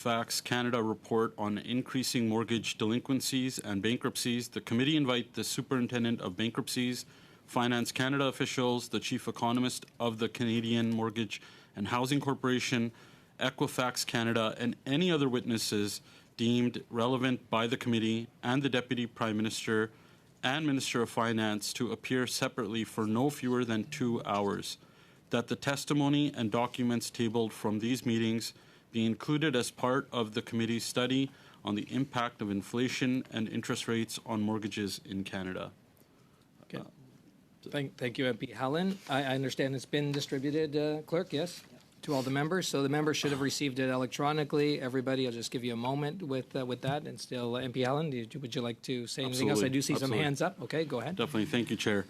Equifax Canada report on increasing mortgage delinquencies and bankruptcies, the committee invite the Superintendent of Bankruptcies, Finance Canada officials, the Chief Economist of the Canadian Mortgage and Housing Corporation, Equifax Canada, and any other witnesses deemed relevant by the committee and the Deputy Prime Minister and Minister of Finance to appear separately for no fewer than 2 hours, that the testimony and documents tabled from these meetings be included as part of the committee's study on the impact of inflation and interest rates on mortgages in Canada. Okay. Thank you, MP Helen. I understand it's been distributed, Clerk, yes, to all the members. So the members should have received it electronically. Everybody, I'll just give you a moment with that. And still, MP Helen, would you like to say anything else? I do see some hands up. Okay, go ahead. Definitely. Thank you, Chair.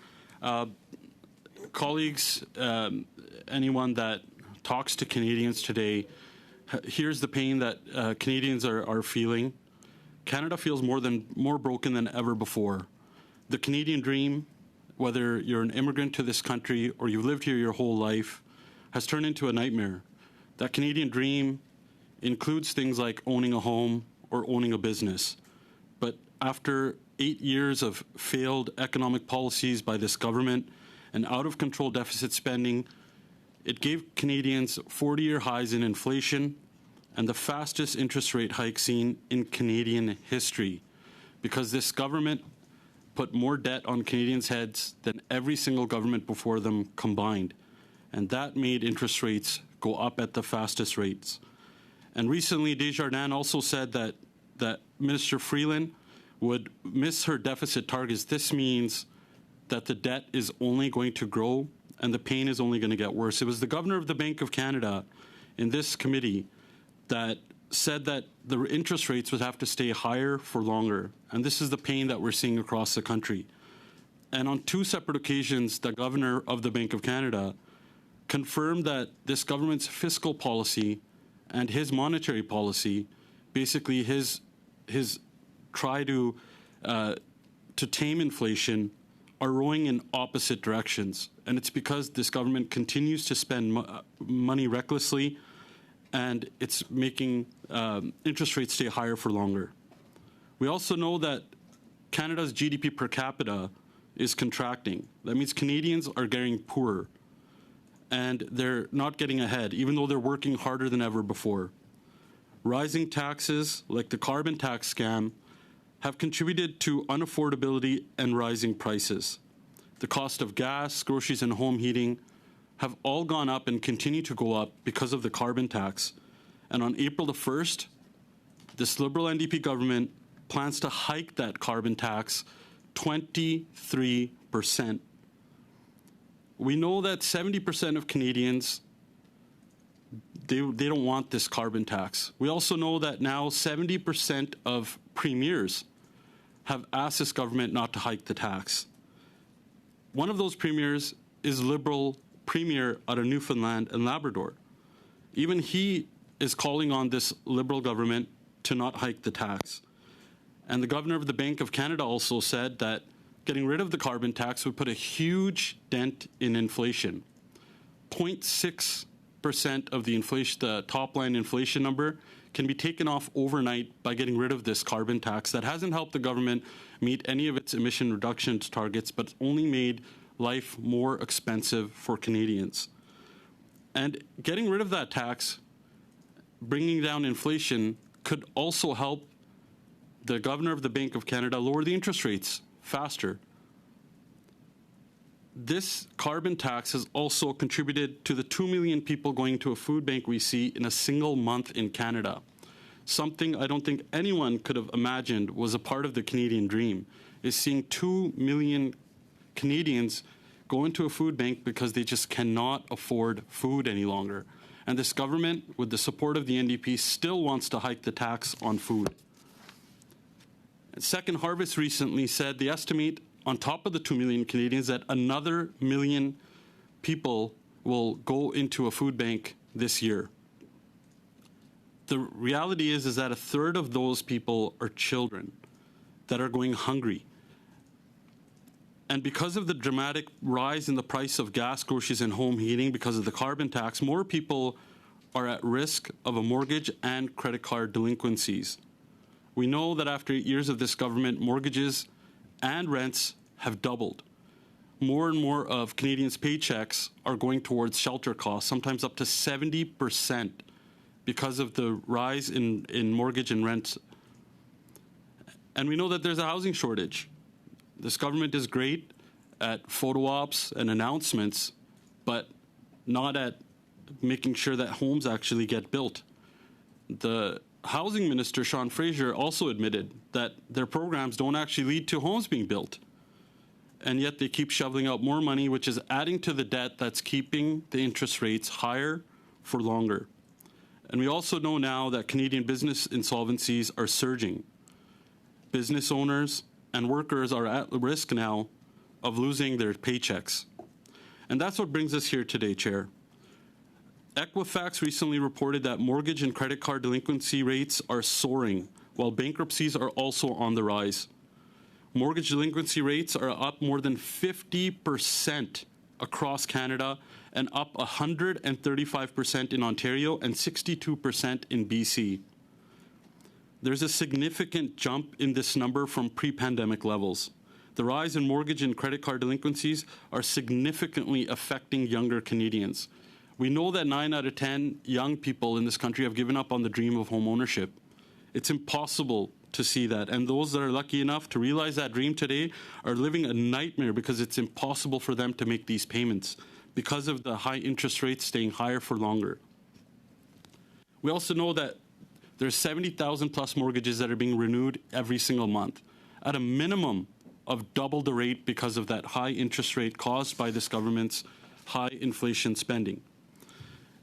Colleagues, anyone that talks to Canadians today, here's the pain that Canadians are feeling. Canada feels more broken than ever before. The Canadian dream, whether you're an immigrant to this country or you've lived here your whole life, has turned into a nightmare. That Canadian dream includes things like owning a home or owning a business. But after 8 years of failed economic policies by this government and out-of-control deficit spending, it gave Canadians 40-year highs in inflation and the fastest interest rate hike seen in Canadian history, because this government put more debt on Canadians' heads than every single government before them combined. And that made interest rates go up at the fastest rates. And recently, Desjardins also said that Minister Freeland would miss her deficit targets. This means that the debt is only going to grow and the pain is only going to get worse. It was the Governor of the Bank of Canada in this committee that said that the interest rates would have to stay higher for longer. And this is the pain that we're seeing across the country. And on 2 separate occasions, the Governor of the Bank of Canada confirmed that this government's fiscal policy and his monetary policy, basically his try to tame inflation, are rowing in opposite directions. And it's because this government continues to spend money recklessly, and it's making interest rates stay higher for longer. We also know that Canada's GDP per capita is contracting. That means Canadians are getting poorer, and they're not getting ahead, even though they're working harder than ever before. Rising taxes, like the carbon tax scam, have contributed to unaffordability and rising prices. The cost of gas, groceries, and home heating have all gone up and continue to go up because of the carbon tax. And on April the 1st, this Liberal NDP government plans to hike that carbon tax 23%. We know that 70% of Canadians, they don't want this carbon tax. We also know that now 70% of premiers have asked this government not to hike the tax. One of those premiers is Liberal Premier out of Newfoundland and Labrador. Even he is calling on this Liberal government to not hike the tax. And the Governor of the Bank of Canada also said that getting rid of the carbon tax would put a huge dent in inflation. 0.6% of the inflation, the top line inflation number, can be taken off overnight by getting rid of this carbon tax that hasn't helped the government meet any of its emission reduction targets, but only made life more expensive for Canadians. And getting rid of that tax, bringing down inflation, could also help the Governor of the Bank of Canada lower the interest rates faster. This carbon tax has also contributed to the 2 million people going to a food bank we see in a single month in Canada. Something I don't think anyone could have imagined was a part of the Canadian dream, is seeing 2 million Canadians go into a food bank because they just cannot afford food any longer. And this government, with the support of the NDP, still wants to hike the tax on food. Second Harvest recently said they estimate, on top of the 2 million Canadians, that another million people will go into a food bank this year. The reality is that a third of those people are children that are going hungry. And because of the dramatic rise in the price of gas, groceries, and home heating, because of the carbon tax, more people are at risk of a mortgage and credit card delinquencies. We know that after 8 years of this government, mortgages and rents have doubled. More and more of Canadians' paychecks are going towards shelter costs, sometimes up to 70% because of the rise in mortgage and rent. And we know that there's a housing shortage. This government is great at photo ops and announcements, but not at making sure that homes actually get built. The housing minister, Sean Fraser, also admitted that their programs don't actually lead to homes being built. And yet they keep shoveling out more money, which is adding to the debt that's keeping the interest rates higher for longer. And we also know now that Canadian business insolvencies are surging. Business owners and workers are at risk now of losing their paychecks. And that's what brings us here today, Chair. Equifax recently reported that mortgage and credit card delinquency rates are soaring, while bankruptcies are also on the rise. Mortgage delinquency rates are up more than 50% across Canada and up 135% in Ontario and 62% in BC. There's a significant jump in this number from pre-pandemic levels. The rise in mortgage and credit card delinquencies are significantly affecting younger Canadians. We know that 9 out of 10 young people in this country have given up on the dream of home ownership. It's impossible to see that. And those that are lucky enough to realize that dream today are living a nightmare because it's impossible for them to make these payments because of the high interest rates staying higher for longer. We also know that there's 70,000 plus mortgages that are being renewed every single month at a minimum of double the rate because of that high interest rate caused by this government's high inflation spending.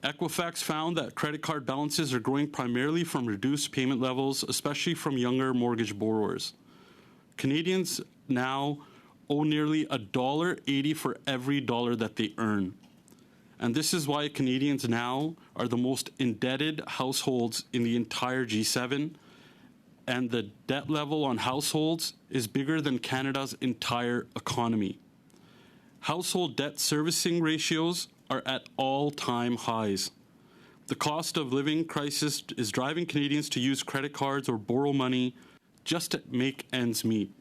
Equifax found that credit card balances are growing primarily from reduced payment levels, especially from younger mortgage borrowers. Canadians now owe nearly $1.80 for every dollar that they earn. And this is why Canadians now are the most indebted households in the entire G7, and the debt level on households is bigger than Canada's entire economy. Household debt servicing ratios are at all-time highs. The cost of living crisis is driving Canadians to use credit cards or borrow money just to make ends meet.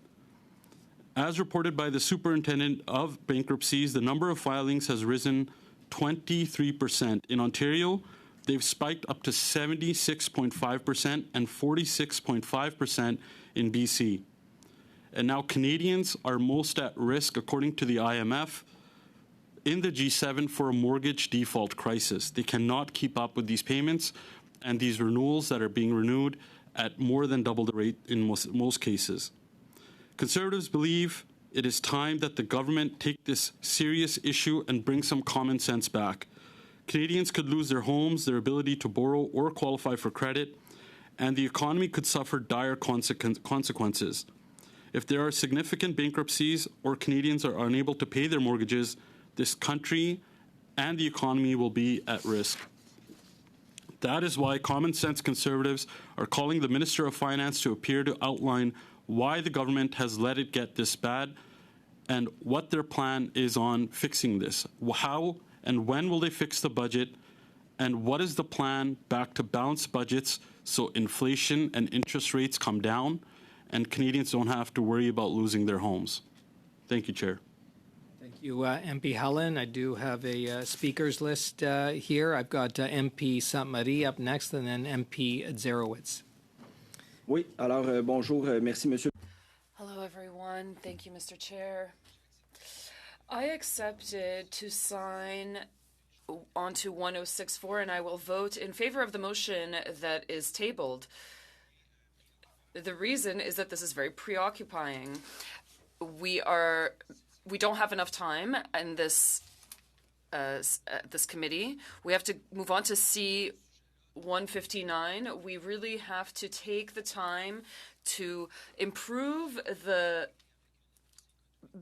As reported by the Superintendent of Bankruptcies, the number of filings has risen 23%. In Ontario, they've spiked up to 76.5% and 46.5% in BC. And now Canadians are most at risk, according to the IMF, in the G7 for a mortgage default crisis. They cannot keep up with these payments and these renewals that are being renewed at more than double the rate in most cases. Conservatives believe it is time that the government take this serious issue and bring some common sense back. Canadians could lose their homes, their ability to borrow or qualify for credit, and the economy could suffer dire consequences. If there are significant bankruptcies or Canadians are unable to pay their mortgages, this country and the economy will be at risk. That is why common sense Conservatives are calling the Minister of Finance to appear to outline why the government has let it get this bad and what their plan is on fixing this. How and when will they fix the budget? And what is the plan back to balanced budgets so inflation and interest rates come down and Canadians don't have to worry about losing their homes? Thank you, Chair. Thank you, MP Helen. I do have a speakers list here. I've got MP Sainte-Marie up next and then MP Zerowitz. Oui, alors bonjour, merci monsieur. Hello everyone. Thank you, Mr. Chair. I accepted to sign onto 1064 and I will vote in favor of the motion that is tabled. The reason is that this is very preoccupying. We don't have enough time in this committee. We have to move on to C-159. We really have to take the time to improve the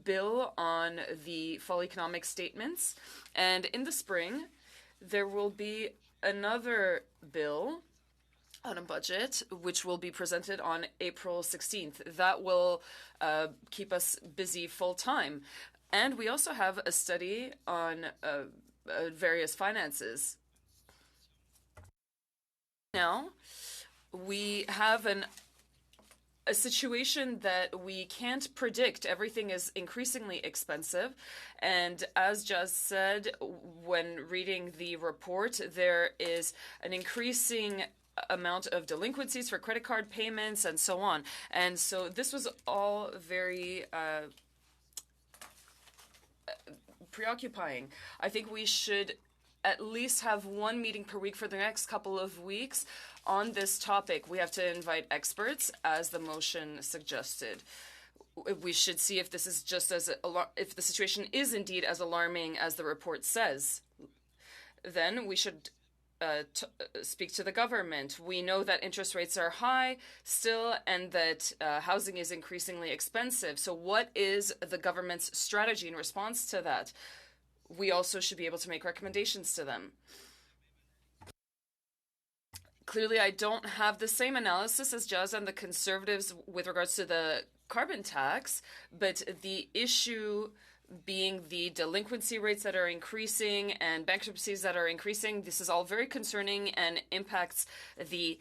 bill on the fall economic statements. And in the spring, there will be another bill on a budget, which will be presented on April 16th. That will keep us busy full time. And we also have a study on various finances. Now, we have a situation that we can't predict. Everything is increasingly expensive. And as just said, when reading the report, there is an increasing amount of delinquencies for credit card payments and so on. And so this was all very preoccupying. I think we should at least have one meeting per week for the next couple of weeks on this topic. We have to invite experts, as the motion suggested. We should see if this is just if the situation is indeed as alarming as the report says. Then we should speak to the government. We know that interest rates are high still, and that housing is increasingly expensive. So what is the government's strategy in response to that? We also should be able to make recommendations to them. Clearly, I don't have the same analysis as Jazz and the Conservatives with regards to the carbon tax, but the issue being the delinquency rates that are increasing and bankruptcies that are increasing, this is all very concerning and impacts the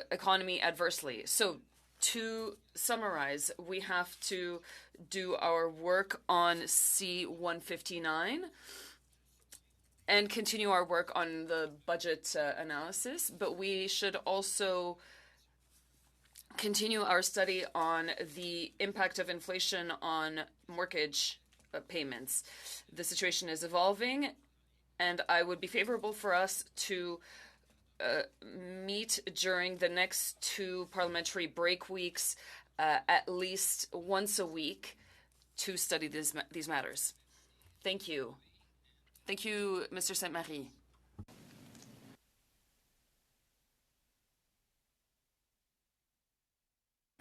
economy adversely. So to summarize, we have to do our work on C-159 and continue our work on the budget analysis, but we should also continue our study on the impact of inflation on mortgage payments. The situation is evolving, and I would be favorable for us to meet during the next 2 parliamentary break weeks at least once a week to study these matters. Thank you. Thank you, Mr. Saint-Marie.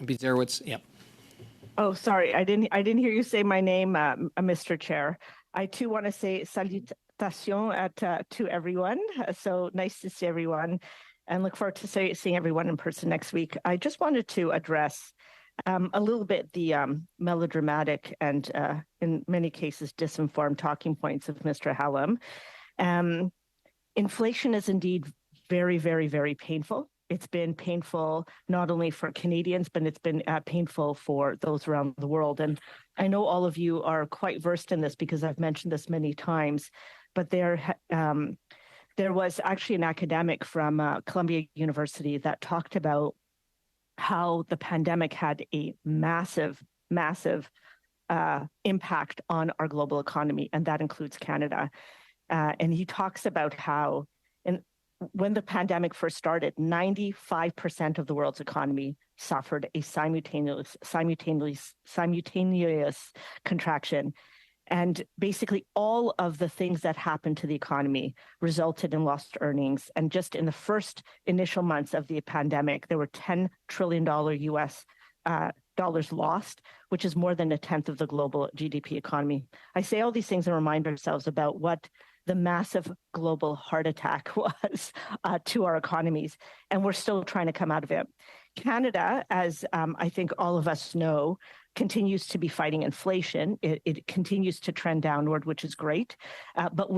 Zerowitz, yep. Oh, sorry, I didn't hear you say my name, Mr. Chair. I too want to say salutations to everyone. So nice to see everyone, and look forward to seeing everyone in person next week. I just wanted to address a little bit the melodramatic and in many cases disinformed talking points of Mr. Hallam. Inflation is indeed very, very, very painful. It's been painful not only for Canadians, but it's been painful for those around the world. And I know all of you are quite versed in this because I've mentioned this many times, but there was actually an academic from Columbia University that talked about how the pandemic had a massive, massive impact on our global economy, and that includes Canada. And he talks about how when the pandemic first started, 95% of the world's economy suffered a simultaneous contraction. And basically all of the things that happened to the economy resulted in lost earnings. And just in the first initial months of the pandemic, there were $10 trillion US dollars lost, which is more than a tenth of the global GDP economy. I say all these things and remind ourselves about what the massive global heart attack was to our economies, and we're still trying to come out of it. Canada, as I think all of us know, continues to be fighting inflation. It continues to trend downward, which is great, but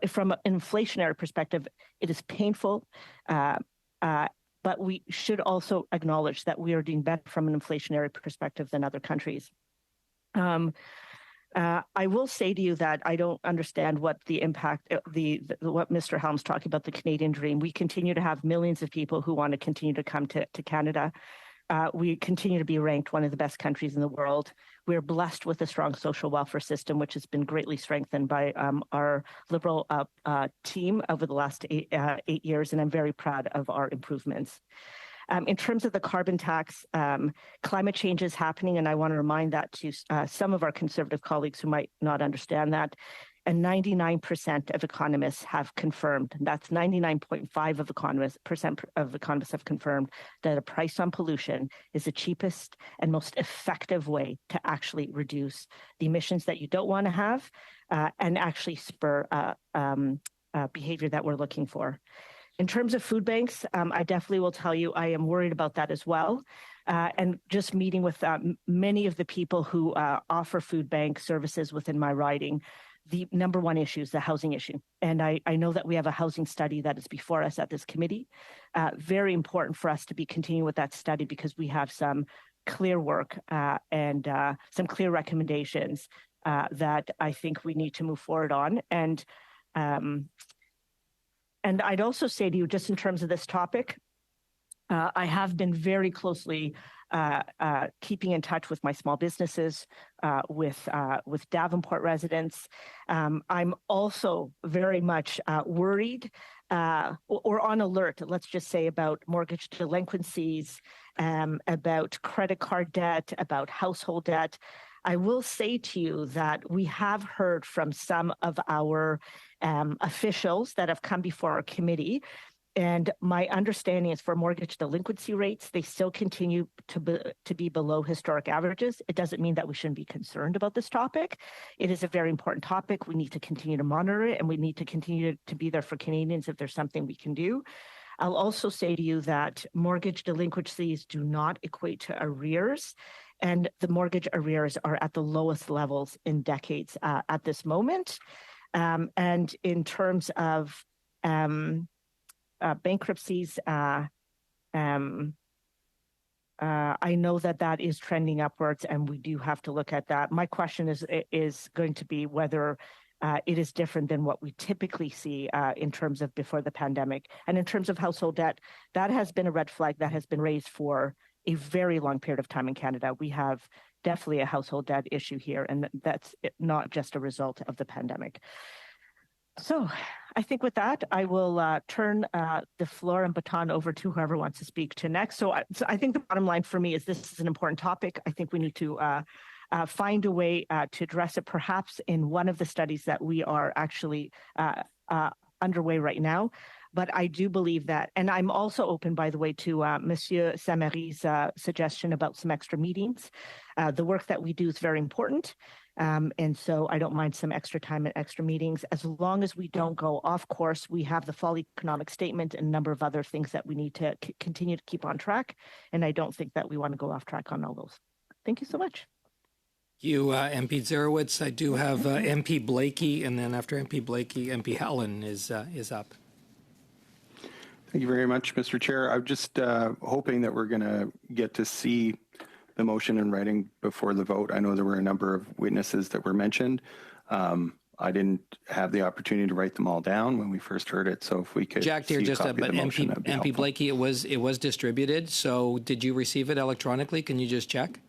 from an inflationary perspective, it is painful, but we should also acknowledge that we are doing better from an inflationary perspective than other countries. I will say to you that I don't understand what the impact, what Mr. Helm's talking about, the Canadian dream. We continue to have millions of people who want to continue to come to Canada. We continue to be ranked one of the best countries in the world. We're blessed with a strong social welfare system, which has been greatly strengthened by our Liberal team over the last 8 years, and I'm very proud of our improvements. In terms of the carbon tax, climate change is happening, and I want to remind that to some of our Conservative colleagues who might not understand that. And 99% of economists have confirmed, that's 99.5% of economists have confirmed that a price on pollution is the cheapest and most effective way to actually reduce the emissions that you don't want to have and actually spur behavior that we're looking for. In terms of food banks, I definitely will tell you I am worried about that as well. And just meeting with many of the people who offer food bank services within my riding, the number one issue is the housing issue. And I know that we have a housing study that is before us at this committee. Very important for us to be continuing with that study because we have some clear work and some clear recommendations that I think we need to move forward on. And I'd also say to you, just in terms of this topic, I have been very closely keeping in touch with my small businesses, with Davenport residents. I'm also very much worried or on alert, let's just say, about mortgage delinquencies, about credit card debt, about household debt. I will say to you that we have heard from some of our officials that have come before our committee. And my understanding is for mortgage delinquency rates, they still continue to be below historic averages. It doesn't mean that we shouldn't be concerned about this topic. It is a very important topic. We need to continue to monitor it, and we need to continue to be there for Canadians if there's something we can do. I'll also say to you that mortgage delinquencies do not equate to arrears, and the mortgage arrears are at the lowest levels in decades at this moment. And in terms of bankruptcies, I know that is trending upwards, and we do have to look at that. My question is going to be whether it is different than what we typically see in terms of before the pandemic. And in terms of household debt, that has been a red flag that has been raised for a very long period of time in Canada. We have definitely a household debt issue here, and that's not just a result of the pandemic. So I think with that, I will turn the floor and baton over to whoever wants to speak to next. So I think the bottom line for me is this is an important topic. I think we need to find a way to address it, perhaps in one of the studies that we are actually underway right now. But I do believe that, and I'm also open, by the way, to Monsieur Samary's suggestion about some extra meetings. The work that we do is very important. And so I don't mind some extra time and extra meetings. As long as we don't go off course, we have the fall economic statement and a number of other things that we need to continue to keep on track. And I don't think that we want to go off track on all those. Thank you so much. You, MP Zerowitz. I do have MP Blakey, and then after MP Blakey, MP Helen is up. Thank you very much, Mr. Chair. I'm just hoping that we're going to get to see the motion in writing before the vote. I know there were a number of witnesses that were mentioned. I didn't have the opportunity to write them all down when we first heard it. So if we could, Jack, dear, just but MP Blakey, it was distributed. So did you receive it electronically? Can you just check?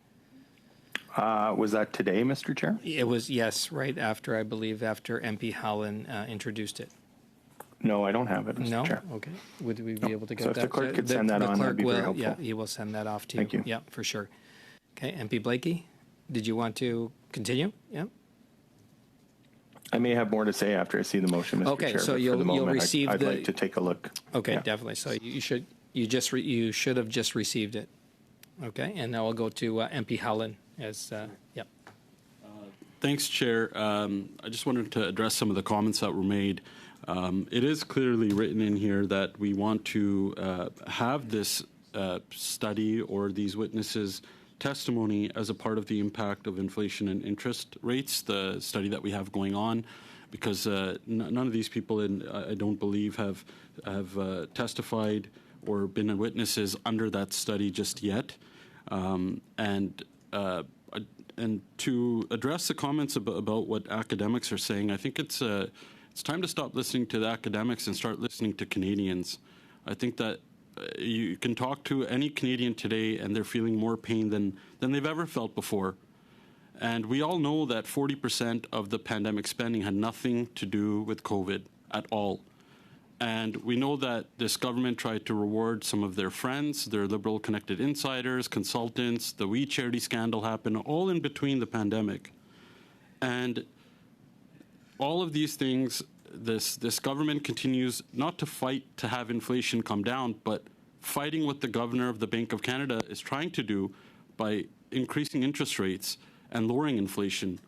Was that today, Mr. Chair? It was, yes, right after, I believe, after MP Howland introduced it. No, I don't have it, Mr. Chair. Okay. Would we be able to get so that? So if the clerk could send that on, that'd be very helpful. Yeah, he will send that off to you. Thank you. Yeah, for sure. Okay, MP Blakey, did you want to continue? Yeah. I may have more to say after I see the motion, Mr. Okay, Chair. so you'll receive I'd like to take a look. Okay, yeah. Definitely. So you should have just received it. Okay, and now I'll go to MP Howland as yep. Thanks, Chair. I just wanted to address some of the comments that were made. It is clearly written in here that we want to have this study or these witnesses' testimony as a part of the impact of inflation and interest rates, the study that we have going on, because none of these people, I don't believe, have testified or been witnesses under that study just yet. And to address the comments about what academics are saying, I think it's time to stop listening to the academics and start listening to Canadians. I think that you can talk to any Canadian today and they're feeling more pain than they've ever felt before. And we all know that 40% of the pandemic spending had nothing to do with COVID at all. And we know that this government tried to reward some of their friends, their liberal connected insiders, consultants, the We Charity scandal happened, all in between the pandemic. And all of these things, this government continues not to fight to have inflation come down, but fighting what the governor of the Bank of Canada is trying to do by increasing interest rates and lowering inflation.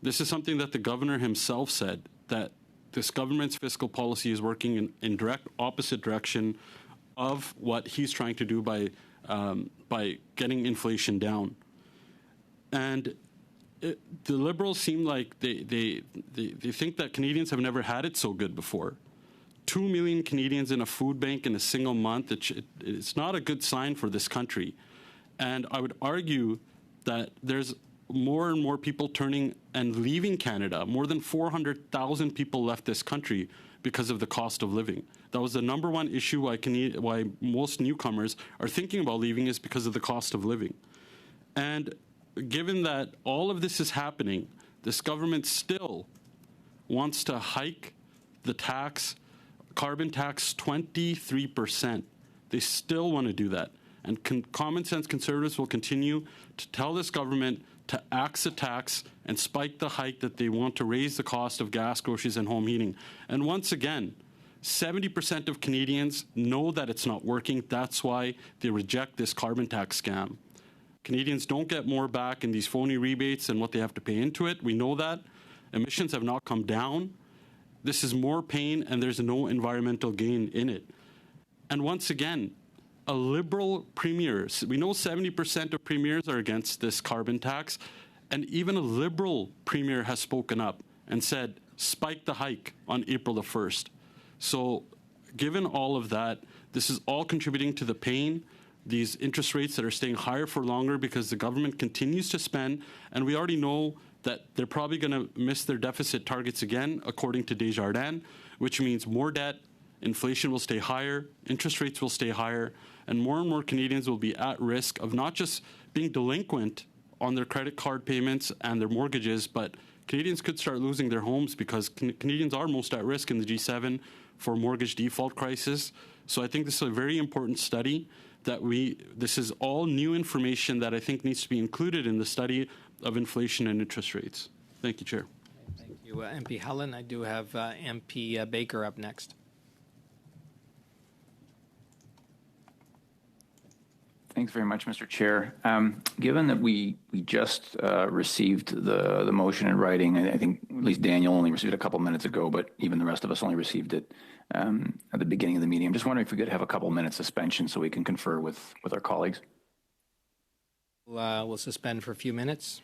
This is something that the governor himself said, that this government's fiscal policy is working in direct opposite direction of what he's trying to do by getting inflation down. And the Liberals seem like they think that Canadians have never had it so good before. 2 million Canadians in a food bank in a single month, it's not a good sign for this country. And I would argue that there's more and more people turning and leaving Canada. More than 400,000 people left this country because of the cost of living. That was the number one issue why most newcomers are thinking about leaving, is because of the cost of living. And given that all of this is happening, this government still wants to hike the carbon tax 23%. They still want to do that. And common sense conservatives will continue to tell this government to axe the tax and spike the hike that they want to raise the cost of gas, groceries, and home heating. And once again, 70% of Canadians know that it's not working. That's why they reject this carbon tax scam. Canadians don't get more back in these phony rebates than what they have to pay into it. We know that. Emissions have not come down. This is more pain, and there's no environmental gain in it. And once again, a Liberal premier, we know 70% of premiers are against this carbon tax, and even a Liberal premier has spoken up and said, spike the hike on April the 1st. So given all of that, this is all contributing to the pain, these interest rates that are staying higher for longer because the government continues to spend, and we already know that they're probably going to miss their deficit targets again, according to Desjardins, which means more debt, inflation will stay higher, interest rates will stay higher, and more Canadians will be at risk of not just being delinquent on their credit card payments and their mortgages, but Canadians could start losing their homes because Canadians are most at risk in the G7 for mortgage default crisis. So I think this is a very important study that this is all new information that I think needs to be included in the study of inflation and interest rates. Thank you, Chair. Thank you, MP Helen. I do have MP Baker up next. Thanks very much, Mr. Chair. Given that we just received the motion in writing, I think at least Daniel only received it a couple minutes ago, but even the rest of us only received it at the beginning of the meeting. I'm just wondering if we could have a couple minutes suspension so we can confer with our colleagues. We'll suspend for a few minutes.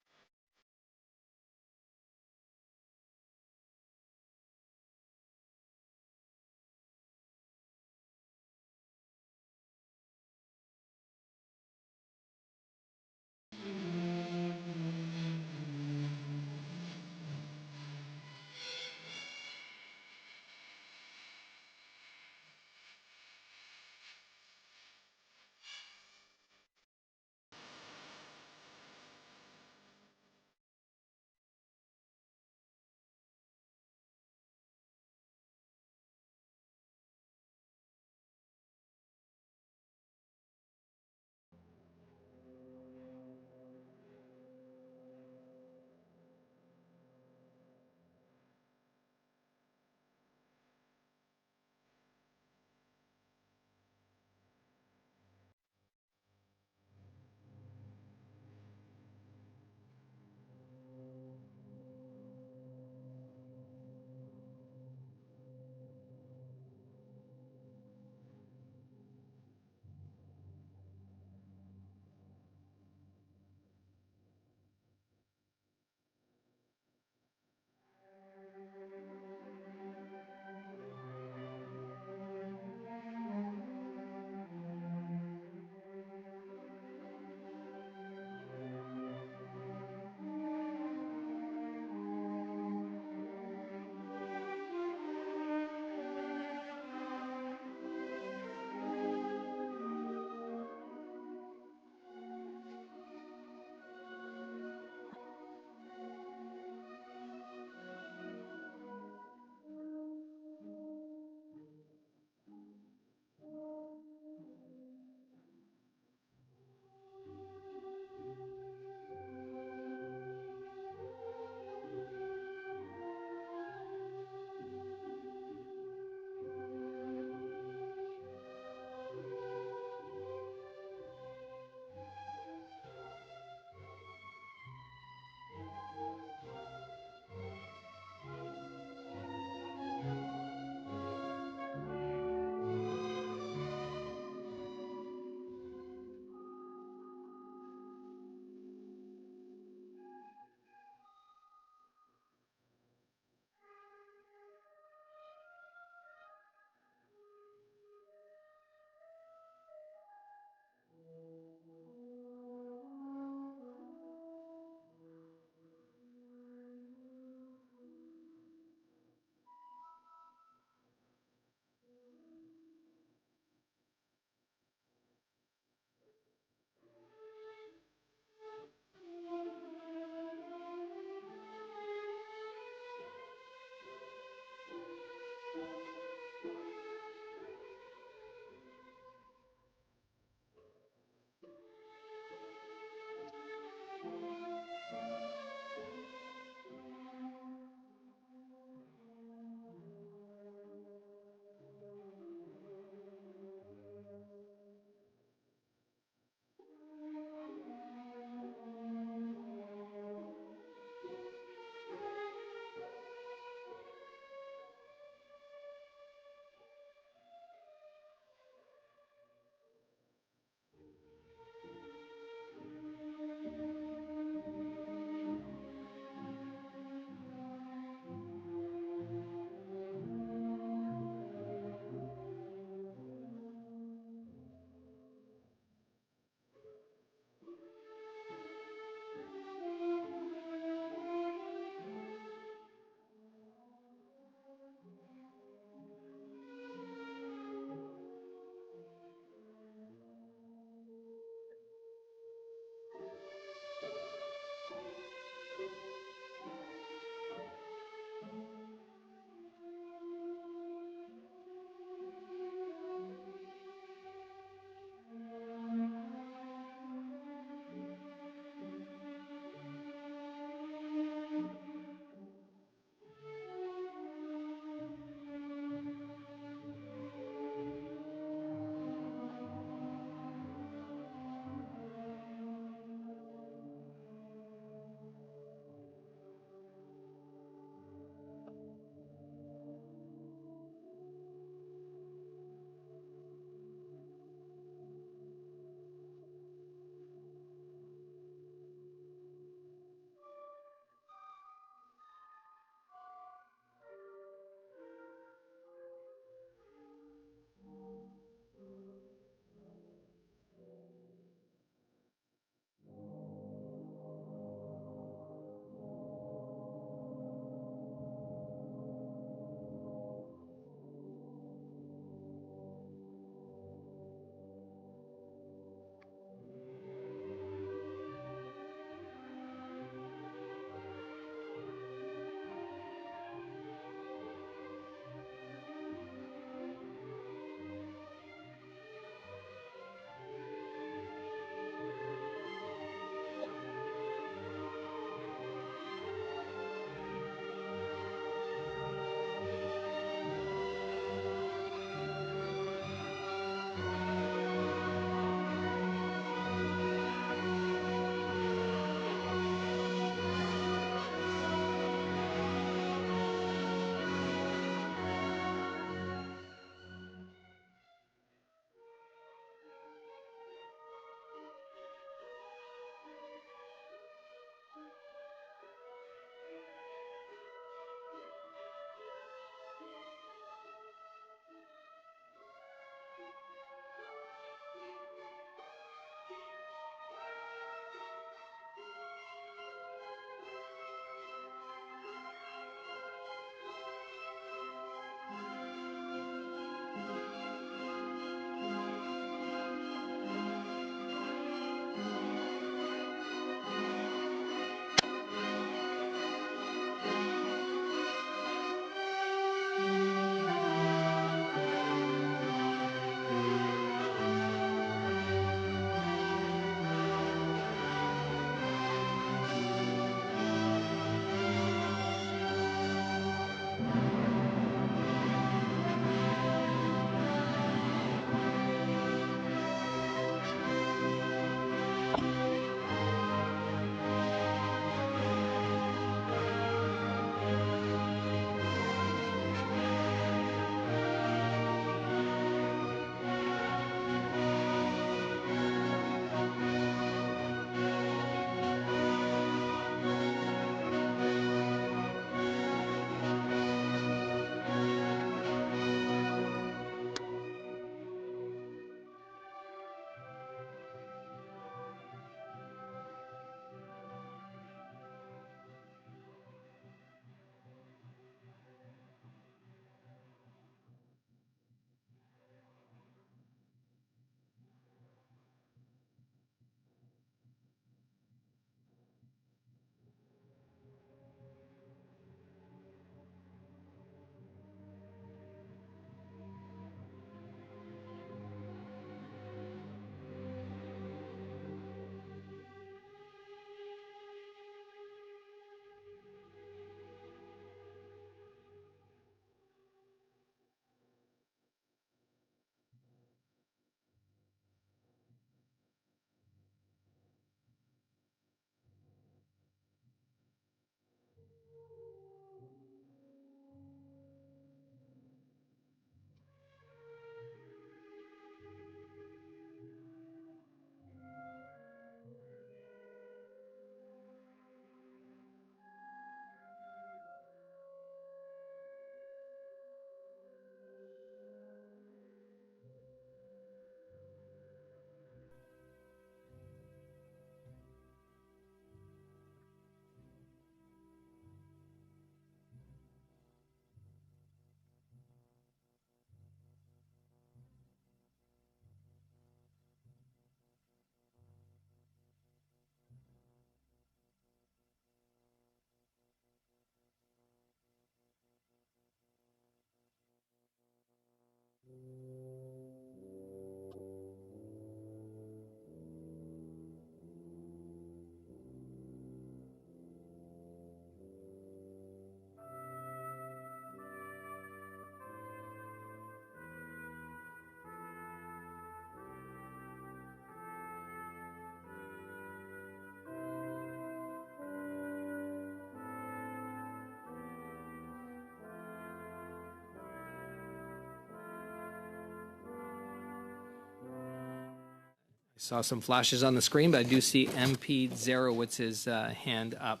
Saw some flashes on the screen, but I do see MP Zerowitz's hand up.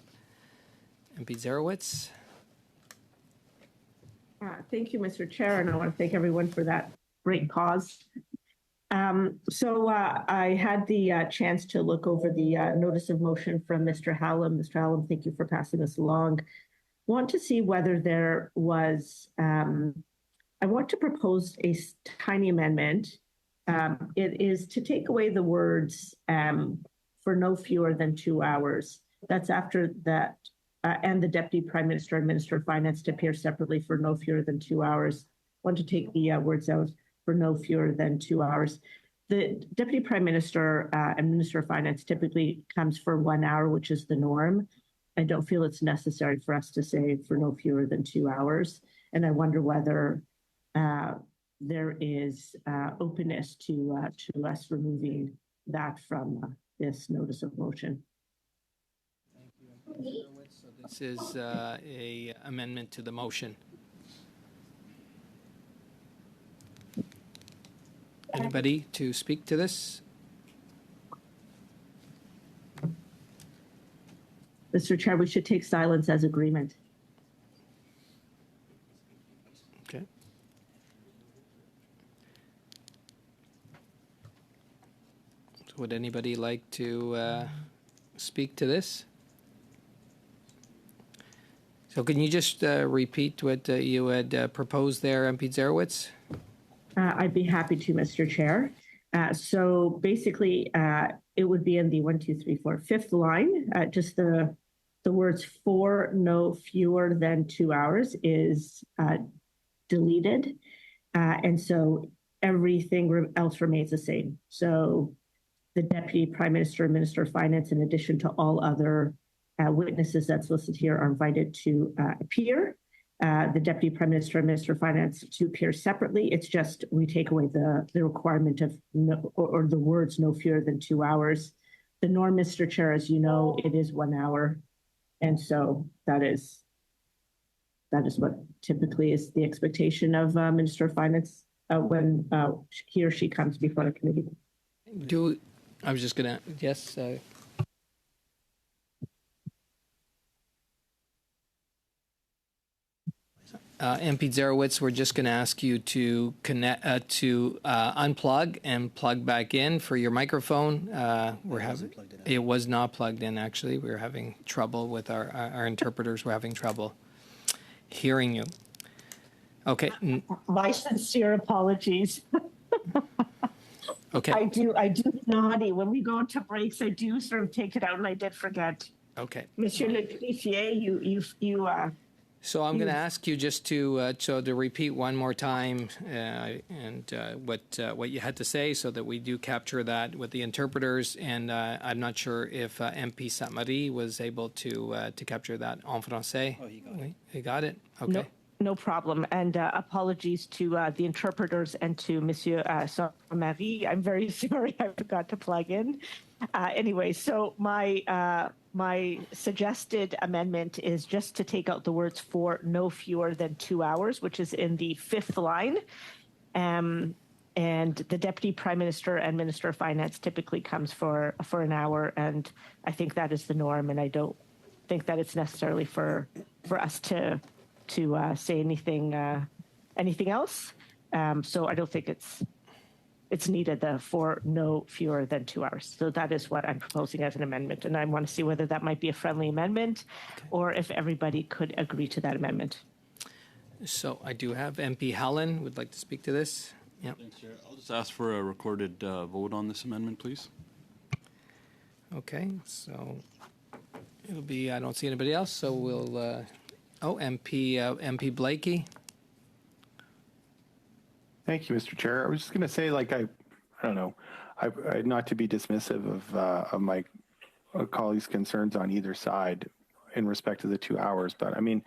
MP Zerowitz. Thank you, Mr. Chair, and I want to thank everyone for that great cause. I had the chance to look over the notice of motion from Mr. Hallam. Mr. Hallam, thank you for passing this along. Want to see whether there was, I want to propose a tiny amendment. It is to take away the words for no fewer than 2 hours. That's after that, and the Deputy Prime Minister and Minister of Finance to appear separately for no fewer than 2 hours. Want to take the words out for no fewer than 2 hours. The Deputy Prime Minister and Minister of Finance typically comes for 1 hour, which is the norm. I don't feel it's necessary for us to say for no fewer than 2 hours. And I wonder whether there is openness to us removing that from this notice of motion. Thank you. So this is a amendment to the motion. Anybody to speak to this? Mr. Chair, we should take silence as agreement. Okay. So would anybody like to speak to this? So can you just repeat what you had proposed there, MP Zerowitz? I'd be happy to, Mr. Chair. So basically, it would be in the 5th line. Just the words for no fewer than 2 hours is deleted. And so everything else remains the same. So the Deputy Prime Minister and Minister of Finance, in addition to all other witnesses that's listed here, are invited to appear. The Deputy Prime Minister and Minister of Finance to appear separately. It's just we take away the requirement of no, or the words no fewer than 2 hours. The norm, Mr. Chair, as you know, it is 1 hour. And so that is what typically is the expectation of Minister of Finance when he or she comes before the committee. I was just going to, yes. MP Zerowitz, we're just going to ask you to connect unplug and plug back in for your microphone. It was not plugged in, actually. We were having trouble with our interpreters. We're having trouble hearing you. Okay. My sincere apologies. Okay. I do naughty. When we go into breaks, I do sort of take it out, and I did forget. Okay. Monsieur le Greffier, you So I'm going to ask you just to repeat one more time what you had to say, so that we do capture that with the interpreters. And I'm not sure if MP Sainte-Marie was able to capture that en français. Oh, he got it. Okay. No problem. And apologies to the interpreters and to Monsieur Sainte-Marie. I'm very sorry I forgot to plug in. Anyway, so my suggested amendment is just to take out the words for no fewer than 2 hours, which is in the 5th line. And the Deputy Prime Minister and Minister of Finance typically comes for an hour, and I think that is the norm. And I don't think that it's necessarily for us to say anything else. So I don't think it's needed for no fewer than 2 hours. So that is what I'm proposing as an amendment. And I want to see whether that might be a friendly amendment, or if everybody could agree to that amendment. So I do have MP Hallen would like to speak to this. Yeah. Thanks, Chair. I'll just ask for a recorded vote on this amendment, please. Okay, so it'll be, I don't see anybody else, so we'll, MP Blakey. Thank you, Mr. Chair. I was just going to say, I don't know, I not to be dismissive of my colleagues' concerns on either side in respect to the 2 hours, but I mean,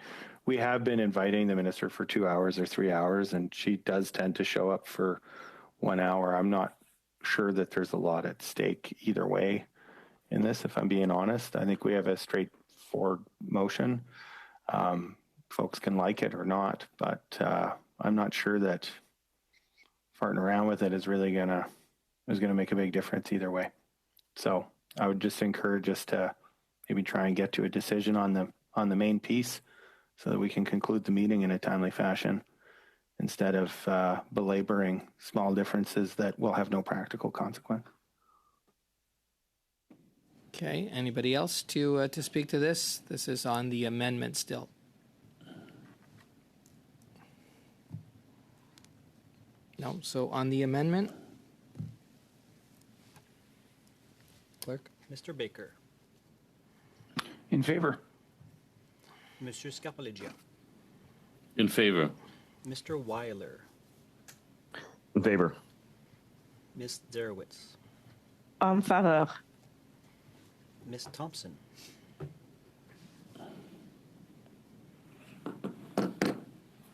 we have been inviting the minister for 2 hours or 3 hours, and she does tend to show up for 1 hour. I'm not sure that there's a lot at stake either way in this, if I'm being honest. I think we have a straightforward motion. Folks can like it or not, but I'm not sure that farting around with it is really going to is going to make a big difference either way. So I would just encourage us to maybe try and get to a decision on the main piece so that we can conclude the meeting in a timely fashion instead of belaboring small differences that will have no practical consequence. Okay, anybody else to speak to this? This is on the amendment still. No, so on the amendment? Clerk? Mr. Baker, In favor? Mr. Scarpaleggia, In favor. Mr. Weiler, In favor. Ms. Derowitz, En faveur. Ms. Thompson,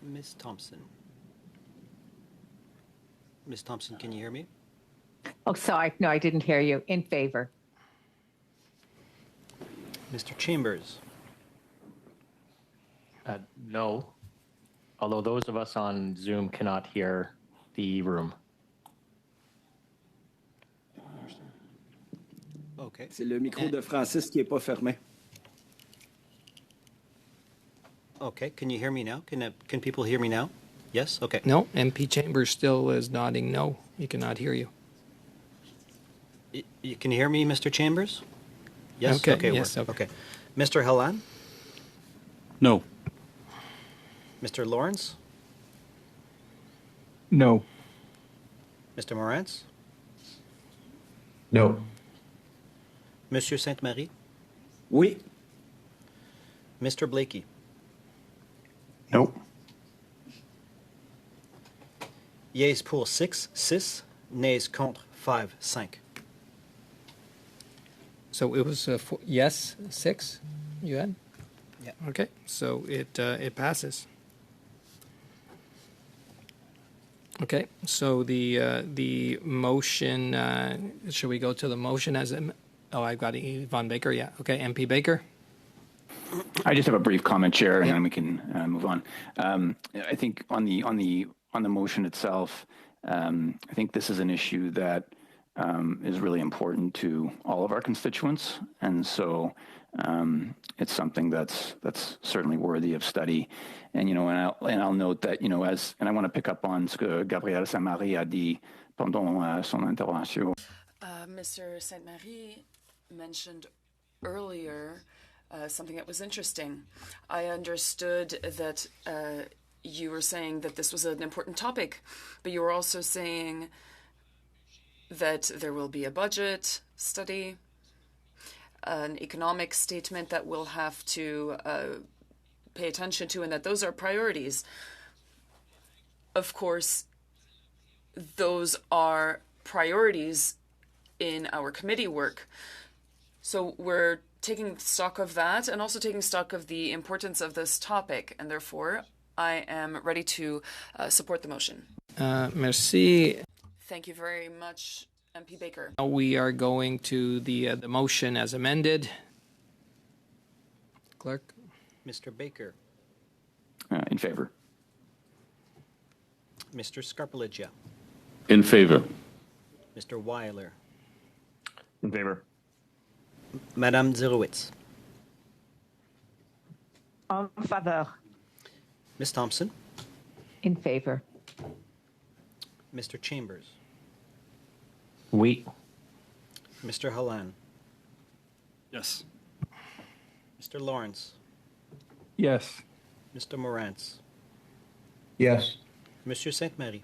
Ms. Thompson. Ms. Thompson, can you hear me? Oh, sorry. No, I didn't hear you. In favor. Mr. Chambers, No, although those of us on Zoom cannot hear the room. okay. C'est le micro de Francis qui n'est pas fermé. Okay, can you hear me now? Can people hear me now? Yes? Okay. No, MP Chambers still is nodding no. He cannot hear you. You can hear me, Mr. Chambers? Yes? Okay, it yes, worked. okay. Okay. Mr. Halan? No. Mr. Lawrence? No. Mr. Morantz? No. Monsieur Sainte-Marie? Oui. Mr. Blakey? Nope. Yeas pour 6, nays contre 5. So it was yes, 6 you had? Yeah. Okay, so it passes. Okay, so the motion, should we go to the motion as, I've got Yvonne Baker, yeah. Okay, MP Baker? I just have a brief comment, Chair, and then we can move on. I think on the motion itself, I think this is an issue that is really important to all of our constituents, and so it's something that's certainly worthy of study. And I'll note that and I want to pick up on ce que Gabriel Saint-Marie a dit pendant son intervention. Mr. Sainte-Marie mentioned earlier something that was interesting. I understood that you were saying that this was an important topic, but you were also saying that there will be a budget study, an economic statement that we'll have to pay attention to, and that those are priorities. Of course, those are priorities in our committee work. So we're taking stock of that and also taking stock of the importance of this topic, and therefore I am ready to support the motion. Merci. Thank you very much, MP Baker. Now we are going to the motion as amended. Clerk? Mr. Baker, In favor. Mr. Scarpaleggia, In favor. Mr. Weiler, In favor. Madame Derowitz, En faveur. Ms. Thompson, In favor. Mr. Chambers, Oui. Mr. Halan, Yes. Mr. Lawrence, Yes. Mr. Morantz, Yes. Monsieur Sainte-Marie,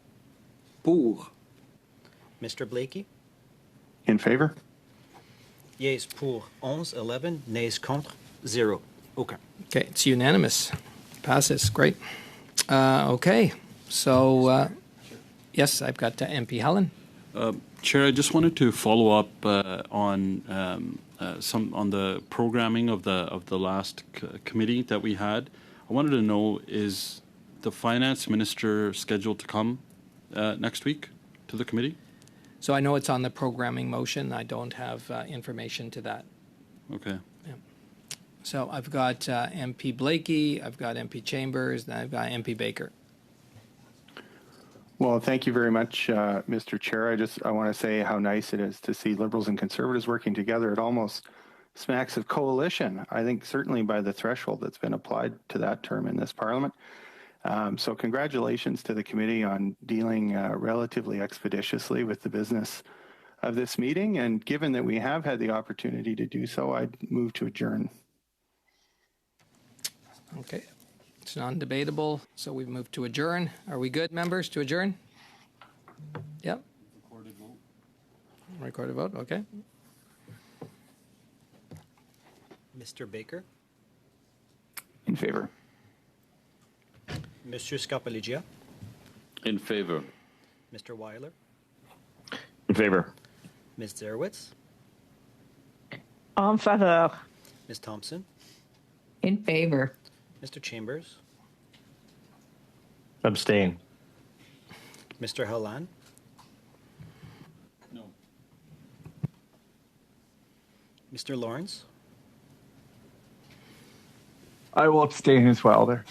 Pour. Mr. Blakey, In favor? yeas pour 11, nays contre 0. Okay. Okay, it's unanimous. Passes. Great. Okay, so yes, I've got MP Helen. Chair, I just wanted to follow up on on the programming of the last committee that we had. I wanted to know, is the finance minister scheduled to come next week to the committee? So I know it's on the programming motion. I don't have information to that. Okay. So I've got MP Blakey, I've got MP Chambers, and I've got MP Baker. Well, thank you very much, Mr. Chair. I want to say how nice it is to see Liberals and Conservatives working together. It almost smacks of coalition, I think, certainly by the threshold that's been applied to that term in this Parliament. So congratulations to the committee on dealing relatively expeditiously with the business of this meeting. And given that we have had the opportunity to do so, I'd move to adjourn. Okay. It's non-debatable, so we've moved to adjourn. Are we good, members, to adjourn? Yep. Recorded vote. Recorded vote, okay. Mr. Baker, In favor. Mr. Scarpaligia, In favor. Mr. Weiler, In favor. Ms. Zerowitz, En faveur. Ms. Thompson, In favor. Mr. Chambers, Abstain. Mr. Halan, No. Mr. Lawrence, I will abstain as well there.